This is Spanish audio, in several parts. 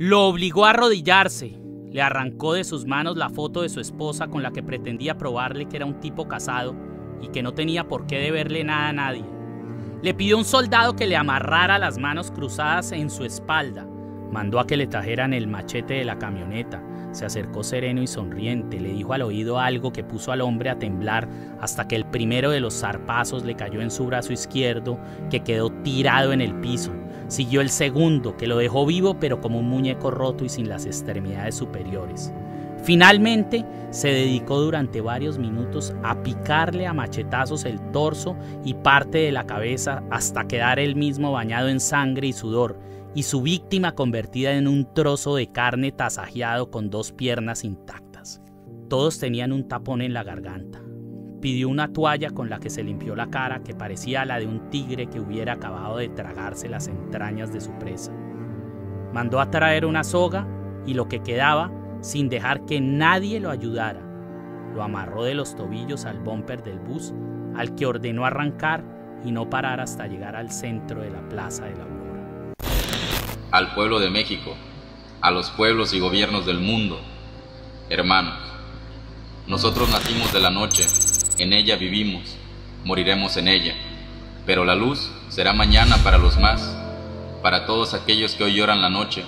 Lo obligó a arrodillarse, le arrancó de sus manos la foto de su esposa con la que pretendía probarle que era un tipo casado y que no tenía por qué deberle nada a nadie. Le pidió a un soldado que le amarrara las manos cruzadas en su espalda. Mandó a que le trajeran el machete de la camioneta. Se acercó sereno y sonriente, le dijo al oído algo que puso al hombre a temblar hasta que el primero de los zarpazos le cayó en su brazo izquierdo, que quedó tirado en el piso. Siguió el segundo, que lo dejó vivo pero como un muñeco roto y sin las extremidades superiores. Finalmente, se dedicó durante varios minutos a picarle a machetazos el torso y parte de la cabeza hasta quedar él mismo bañado en sangre y sudor, y su víctima convertida en un trozo de carne tasajeado con 2 piernas intactas. Todos tenían un tapón en la garganta. Pidió una toalla con la que se limpió la cara, que parecía la de un tigre que hubiera acabado de tragarse las entrañas de su presa. Mandó a traer una soga y lo que quedaba, sin dejar que nadie lo ayudara. Lo amarró de los tobillos al bumper del bus, al que ordenó arrancar y no parar hasta llegar al centro de la Plaza de la Aurora. Al pueblo de México, a los pueblos y gobiernos del mundo, hermanos, nosotros nacimos de la noche, en ella vivimos, moriremos en ella, pero la luz será mañana para los más, para todos aquellos que hoy lloran la noche,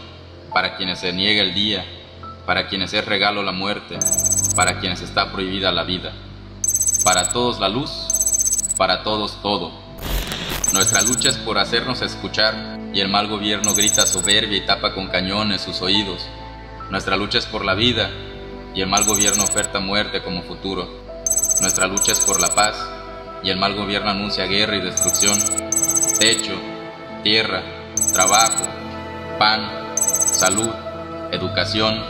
para quienes se niega el día, para quienes es regalo la muerte, para quienes está prohibida la vida, para todos la luz, para todos todo. Nuestra lucha es por hacernos escuchar y el mal gobierno grita soberbia y tapa con cañones sus oídos. Nuestra lucha es por la vida y el mal gobierno oferta muerte como futuro. Nuestra lucha es por la paz y el mal gobierno anuncia guerra y destrucción. Techo, tierra, trabajo, pan, salud, educación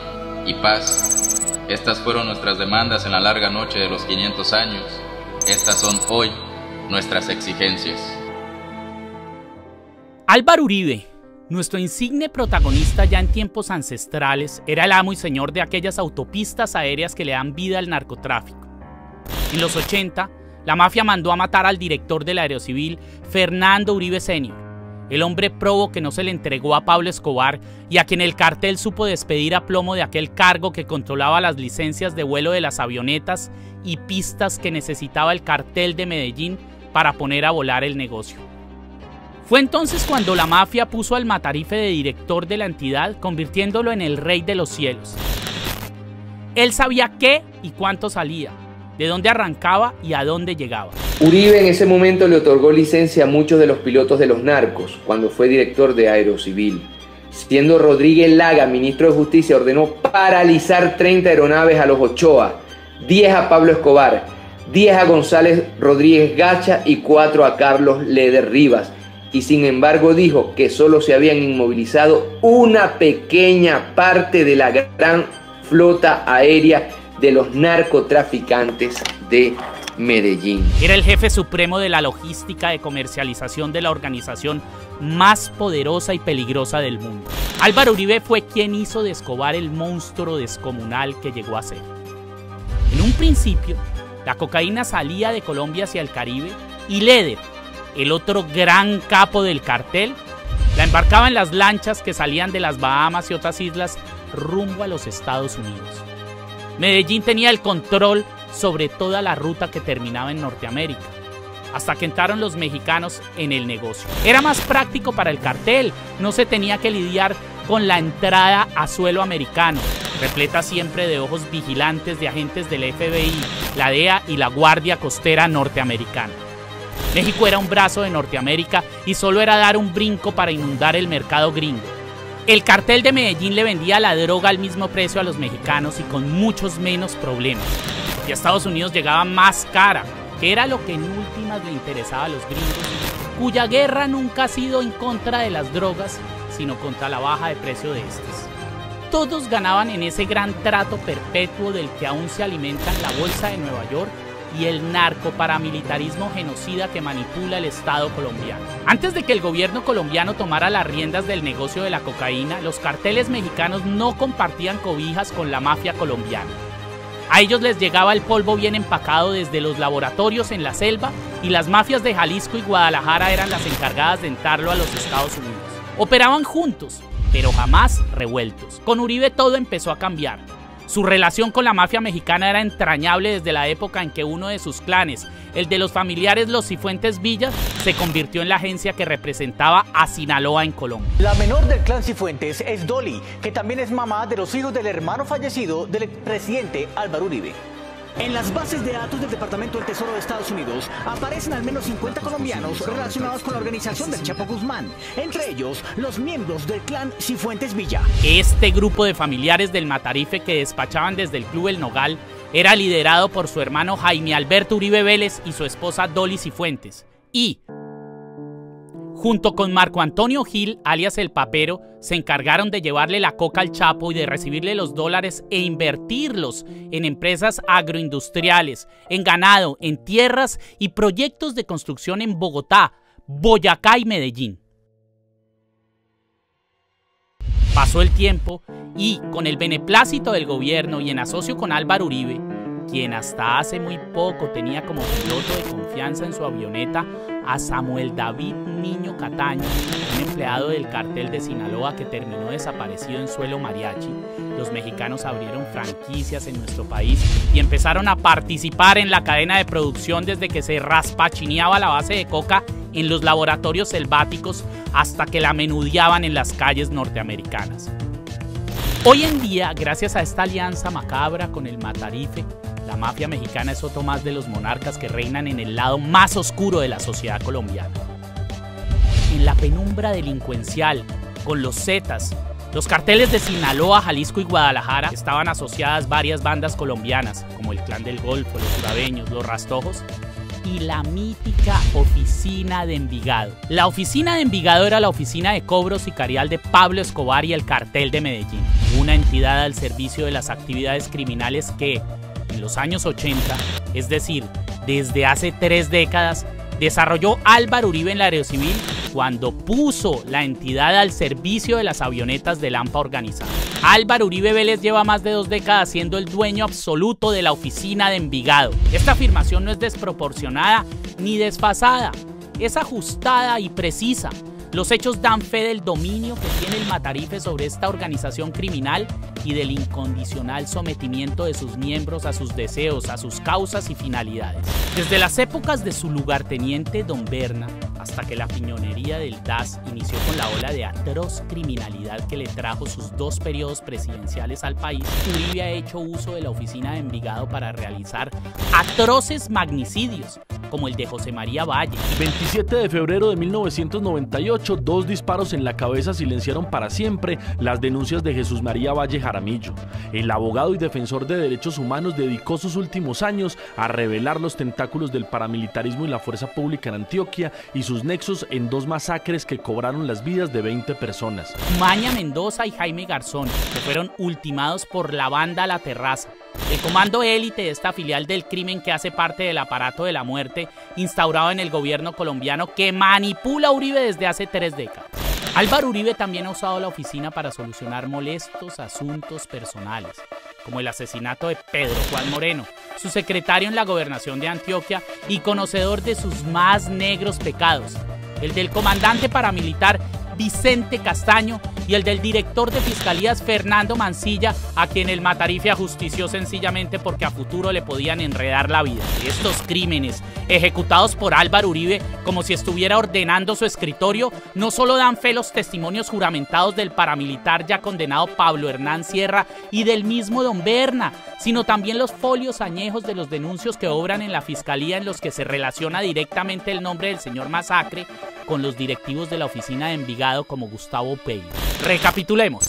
y paz. Estas fueron nuestras demandas en la larga noche de los 500 años. Estas son hoy nuestras exigencias. Álvaro Uribe, nuestro insigne protagonista ya en tiempos ancestrales, era el amo y señor de aquellas autopistas aéreas que le dan vida al narcotráfico. En los 80, la mafia mandó a matar al director de la Aerocivil, Fernando Uribe Sr., el hombre probo que no se le entregó a Pablo Escobar y a quien el cartel supo despedir a plomo de aquel cargo que controlaba las licencias de vuelo de las avionetas y pistas que necesitaba el cartel de Medellín para poner a volar el negocio. Fue entonces cuando la mafia puso al Matarife de director de la entidad, convirtiéndolo en el rey de los cielos. Él sabía qué y cuánto salía, de dónde arrancaba y a dónde llegaba. Uribe en ese momento le otorgó licencia a muchos de los pilotos de los narcos, cuando fue director de Aerocivil. Siendo Rodríguez Laga ministro de Justicia, ordenó paralizar 30 aeronaves a los Ochoa, 10 a Pablo Escobar, 10 a González Rodríguez Gacha y 4 a Carlos Leder Rivas. Y sin embargo dijo que solo se habían inmovilizado una pequeña parte de la gran flota aérea de los narcotraficantes de Medellín. Era el jefe supremo de la logística de comercialización de la organización más poderosa y peligrosa del mundo. Álvaro Uribe fue quien hizo de Escobar el monstruo descomunal que llegó a ser. En un principio, la cocaína salía de Colombia hacia el Caribe y Leder, el otro gran capo del cartel, la embarcaba en las lanchas que salían de las Bahamas y otras islas rumbo a los Estados Unidos. Medellín tenía el control sobre toda la ruta que terminaba en Norteamérica, hasta que entraron los mexicanos en el negocio. Era más práctico para el cartel, no se tenía que lidiar con la entrada a suelo americano, repleta siempre de ojos vigilantes de agentes del FBI, la DEA y la Guardia Costera norteamericana. México era un brazo de Norteamérica y solo era dar un brinco para inundar el mercado gringo. El cartel de Medellín le vendía la droga al mismo precio a los mexicanos y con muchos menos problemas. Y a Estados Unidos llegaba más cara, que era lo que en últimas le interesaba a los gringos, cuya guerra nunca ha sido en contra de las drogas, sino contra la baja de precio de estas. Todos ganaban en ese gran trato perpetuo del que aún se alimentan la Bolsa de Nueva York y el narcoparamilitarismo genocida que manipula el Estado colombiano. Antes de que el gobierno colombiano tomara las riendas del negocio de la cocaína, los carteles mexicanos no compartían cobijas con la mafia colombiana. A ellos les llegaba el polvo bien empacado desde los laboratorios en la selva y las mafias de Jalisco y Guadalajara eran las encargadas de entrarlo a los Estados Unidos. Operaban juntos, pero jamás revueltos. Con Uribe todo empezó a cambiar. Su relación con la mafia mexicana era entrañable desde la época en que uno de sus clanes, el de los familiares Los Cifuentes Villa, se convirtió en la agencia que representaba a Sinaloa en Colombia. La menor del clan Cifuentes es Dolly, que también es mamá de los hijos del hermano fallecido del expresidente Álvaro Uribe. En las bases de datos del Departamento del Tesoro de Estados Unidos aparecen al menos 50 colombianos relacionados con la organización del Chapo Guzmán, entre ellos los miembros del clan Cifuentes Villa. Este grupo de familiares del Matarife que despachaban desde el Club El Nogal era liderado por su hermano Jaime Alberto Uribe Vélez y su esposa Dolly Cifuentes. Y, junto con Marco Antonio Gil, alias El Papero, se encargaron de llevarle la coca al Chapo y de recibirle los dólares e invertirlos en empresas agroindustriales, en ganado, en tierras y proyectos de construcción en Bogotá, Boyacá y Medellín. Pasó el tiempo y, con el beneplácito del gobierno y en asocio con Álvaro Uribe, quien hasta hace muy poco tenía como piloto de confianza en su avioneta a Samuel David Niño Cataño, un empleado del cartel de Sinaloa que terminó desaparecido en suelo mariachi, los mexicanos abrieron franquicias en nuestro país y empezaron a participar en la cadena de producción desde que se raspachineaba la base de coca en los laboratorios selváticos hasta que la menudeaban en las calles norteamericanas. Hoy en día, gracias a esta alianza macabra con el Matarife, la mafia mexicana es otro más de los monarcas que reinan en el lado más oscuro de la sociedad colombiana. En la penumbra delincuencial, con los Zetas, los carteles de Sinaloa, Jalisco y Guadalajara, estaban asociadas varias bandas colombianas, como el Clan del Golfo, los Urabeños, los Rastojos, y la mítica Oficina de Envigado. La Oficina de Envigado era la oficina de cobro sicarial de Pablo Escobar y el Cartel de Medellín, una entidad al servicio de las actividades criminales que, en los años 80, es decir, desde hace 3 décadas, desarrolló Álvaro Uribe en la Aerocivil cuando puso la entidad al servicio de las avionetas de Lampa organizada. Álvaro Uribe Vélez lleva más de 2 décadas siendo el dueño absoluto de la Oficina de Envigado. Esta afirmación no es desproporcionada ni desfasada, es ajustada y precisa. Los hechos dan fe del dominio que tiene el Matarife sobre esta organización criminal y del incondicional sometimiento de sus miembros a sus deseos, a sus causas y finalidades. Desde las épocas de su lugarteniente Don Berna, hasta que la piñonería del DAS inició con la ola de atroz criminalidad que le trajo sus 2 periodos presidenciales al país, Uribe ha hecho uso de la Oficina de Envigado para realizar atroces magnicidios, como el de José María Valle. El 27 de febrero de 1998, 2 disparos en la cabeza silenciaron para siempre las denuncias de Jesús María Valle Jaramillo. El abogado y defensor de derechos humanos dedicó sus últimos años a revelar los tentáculos del paramilitarismo y la fuerza pública en Antioquia y sus nexos en 2 masacres que cobraron las vidas de 20 personas. Maña Mendoza y Jaime Garzón, que fueron ultimados por la banda La Terraza, el comando élite de esta filial del crimen que hace parte del aparato de la muerte instaurado en el gobierno colombiano que manipula a Uribe desde hace 3 décadas. Álvaro Uribe también ha usado la oficina para solucionar molestos asuntos personales, como el asesinato de Pedro Juan Moreno, su secretario en la gobernación de Antioquia y conocedor de sus más negros pecados, el del comandante paramilitar Vicente Castaño y el del director de fiscalías Fernando Mancilla, a quien el Matarife ajustició sencillamente porque a futuro le podían enredar la vida. Estos crímenes, ejecutados por Álvaro Uribe como si estuviera ordenando su escritorio, no solo dan fe los testimonios juramentados del paramilitar ya condenado Pablo Hernán Sierra y del mismo Don Berna, sino también los folios añejos de los denuncios que obran en la fiscalía en los que se relaciona directamente el nombre del señor Masacre con los directivos de la Oficina de Envigado como Gustavo Pei. Recapitulemos.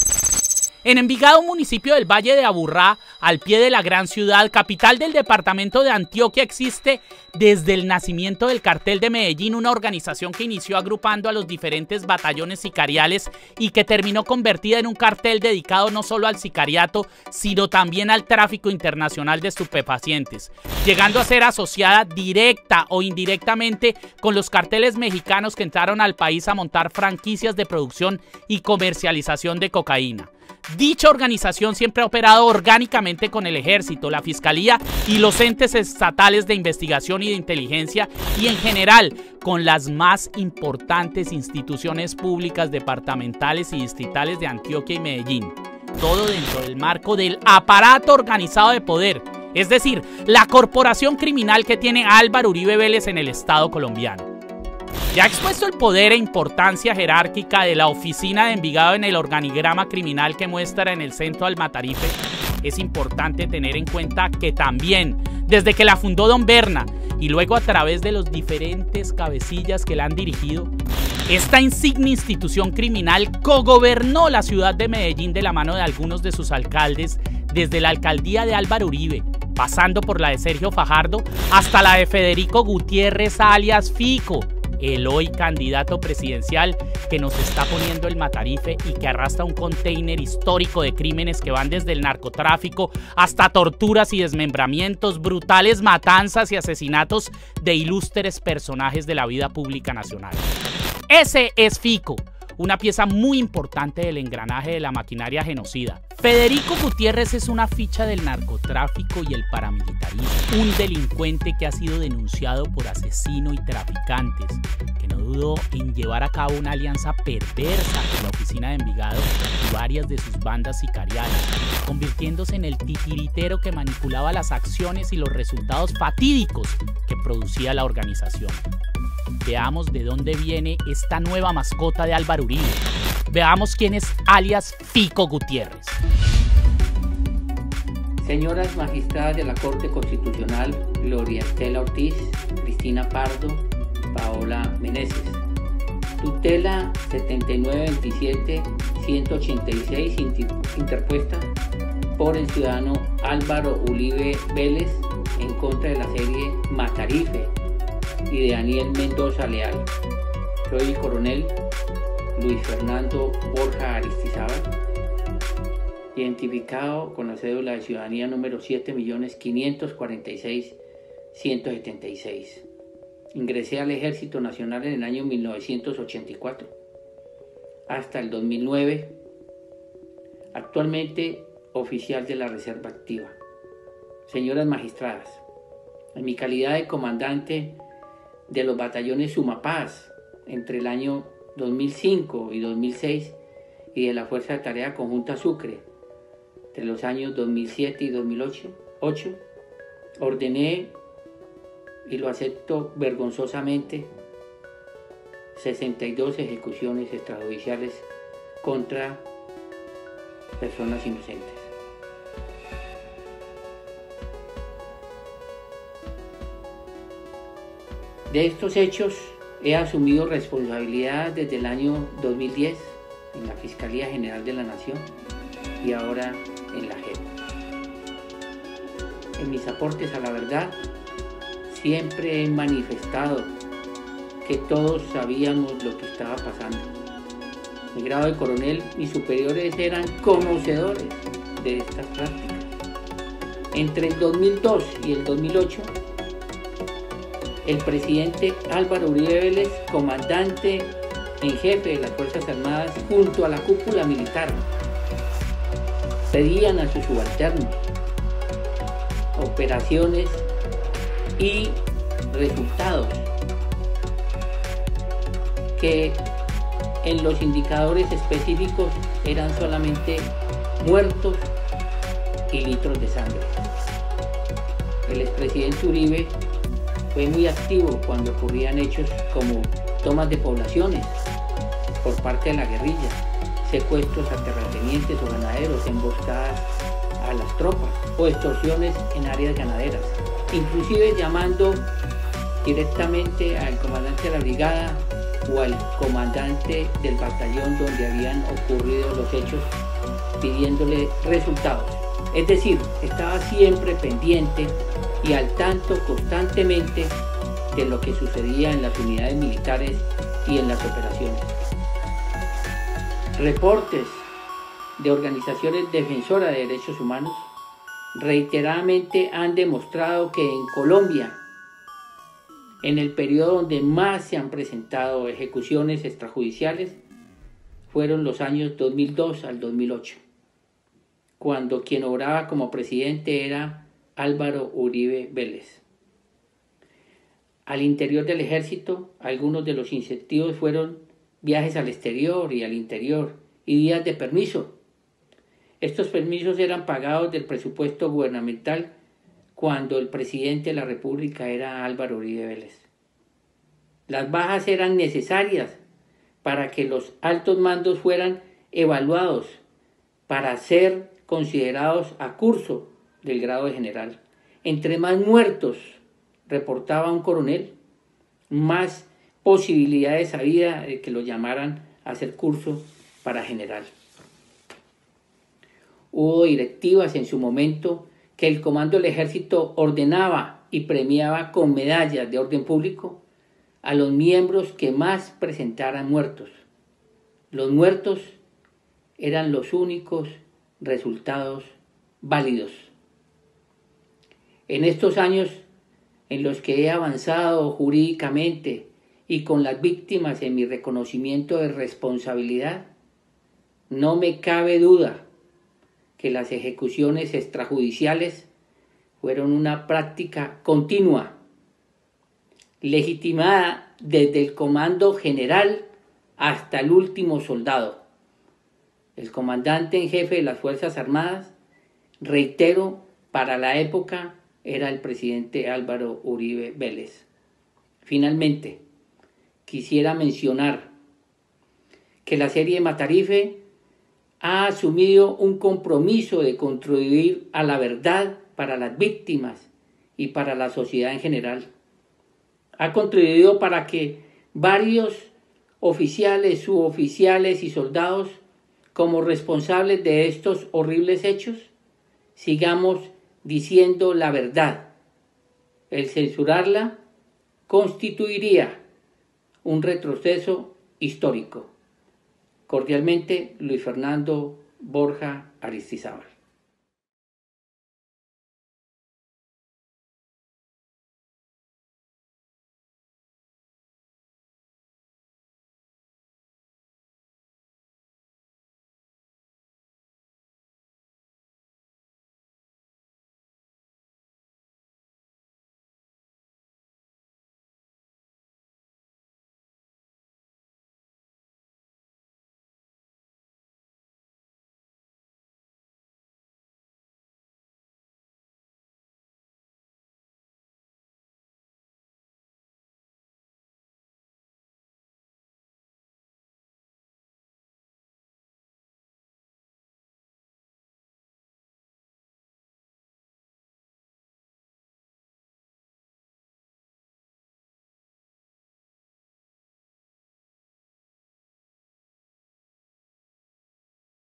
En Envigado, municipio del Valle de Aburrá, al pie de la gran ciudad, capital del departamento de Antioquia, existe desde el nacimiento del Cartel de Medellín, una organización que inició agrupando a los diferentes batallones sicariales y que terminó convertida en un cartel dedicado no solo al sicariato, sino también al tráfico internacional de estupefacientes, llegando a ser asociada directa o indirectamente con los carteles mexicanos que entraron al país a montar franquicias de producción y comercialización de cocaína. Dicha organización siempre ha operado orgánicamente con el ejército, la fiscalía y los entes estatales de investigación y de inteligencia y en general con las más importantes instituciones públicas departamentales y distritales de Antioquia y Medellín. Todo dentro del marco del aparato organizado de poder, es decir, la corporación criminal que tiene Álvaro Uribe Vélez en el Estado colombiano. Ya expuesto el poder e importancia jerárquica de la oficina de Envigado en el organigrama criminal que muestra en el centro al Matarife, es importante tener en cuenta que también, desde que la fundó Don Berna y luego a través de los diferentes cabecillas que la han dirigido, esta insignia institución criminal cogobernó la ciudad de Medellín de la mano de algunos de sus alcaldes, desde la alcaldía de Álvaro Uribe, pasando por la de Sergio Fajardo, hasta la de Federico Gutiérrez alias Fico, el hoy candidato presidencial que nos está poniendo el Matarife y que arrastra un container histórico de crímenes que van desde el narcotráfico hasta torturas y desmembramientos, brutales matanzas y asesinatos de ilustres personajes de la vida pública nacional. Ese es Fico, una pieza muy importante del engranaje de la maquinaria genocida. Federico Gutiérrez es una ficha del narcotráfico y el paramilitarismo, un delincuente que ha sido denunciado por asesino y traficantes, que no dudó en llevar a cabo una alianza perversa con la oficina de Envigado y varias de sus bandas sicariales, convirtiéndose en el titiritero que manipulaba las acciones y los resultados fatídicos que producía la organización. Veamos de dónde viene esta nueva mascota de Álvaro Uribe. Veamos quién es alias Fico Gutiérrez. Señoras magistradas de la Corte Constitucional, Gloria Estela Ortiz, Cristina Pardo, Paola Meneses. Tutela 7927-186 interpuesta por el ciudadano Álvaro Uribe Vélez en contra de la serie Matarife y de Daniel Mendoza Leal. Soy el coronel Luis Fernando Borja Aristizábal, identificado con la cédula de ciudadanía número 7.546.176. Ingresé al Ejército Nacional en el año 1984 hasta el 2009, actualmente oficial de la Reserva Activa. Señoras magistradas, en mi calidad de comandante de los batallones Sumapaz entre el año 2005 y 2006 y de la Fuerza de Tarea Conjunta Sucre entre los años 2007 y 2008, ordené, y lo acepto vergonzosamente, 62 ejecuciones extrajudiciales contra personas inocentes. De estos hechos he asumido responsabilidad desde el año 2010 en la Fiscalía General de la Nación y ahora en la JEP. En mis aportes a la verdad siempre he manifestado que todos sabíamos lo que estaba pasando. Mi grado de coronel, mis superiores eran conocedores de estas prácticas. Entre el 2002 y el 2008, el presidente Álvaro Uribe Vélez, comandante en jefe de las Fuerzas Armadas, junto a la cúpula militar, pedían a sus subalternos operaciones y resultados que en los indicadores específicos eran solamente muertos y litros de sangre. El expresidente Uribe fue muy activo cuando ocurrían hechos como tomas de poblaciones por parte de la guerrilla, secuestros a terratenientes o ganaderos, emboscadas a las tropas o extorsiones en áreas ganaderas, inclusive llamando directamente al comandante de la brigada o al comandante del batallón donde habían ocurrido los hechos, pidiéndole resultados. Es decir, estaba siempre pendiente y al tanto constantemente de lo que sucedía en las unidades militares y en las operaciones. Reportes de organizaciones defensoras de derechos humanos reiteradamente han demostrado que en Colombia, en el periodo donde más se han presentado ejecuciones extrajudiciales, fueron los años 2002 al 2008. cuando quien obraba como presidente era Álvaro Uribe Vélez. Al interior del ejército, algunos de los incentivos fueron viajes al exterior y al interior y días de permiso. Estos permisos eran pagados del presupuesto gubernamental cuando el presidente de la República era Álvaro Uribe Vélez. Las bajas eran necesarias para que los altos mandos fueran evaluados para ser considerados a curso del grado de general. Entre más muertos reportaba un coronel, más posibilidades había de que lo llamaran a hacer curso para general. Hubo directivas en su momento que el comando del ejército ordenaba y premiaba con medallas de orden público a los miembros que más presentaran muertos. Los muertos eran los únicos resultados válidos. En estos años en los que he avanzado jurídicamente y con las víctimas en mi reconocimiento de responsabilidad, no me cabe duda que las ejecuciones extrajudiciales fueron una práctica continua, legitimada desde el comando general hasta el último soldado. El comandante en jefe de las Fuerzas Armadas, reitero, para la época era el presidente Álvaro Uribe Vélez. Finalmente, quisiera mencionar que la serie Matarife ha asumido un compromiso de contribuir a la verdad para las víctimas y para la sociedad en general. Ha contribuido para que varios oficiales, suboficiales y soldados, como responsables de estos horribles hechos, sigamos diciendo la verdad. El censurarla constituiría un retroceso histórico. Cordialmente, Luis Fernando Borja Aristizábal.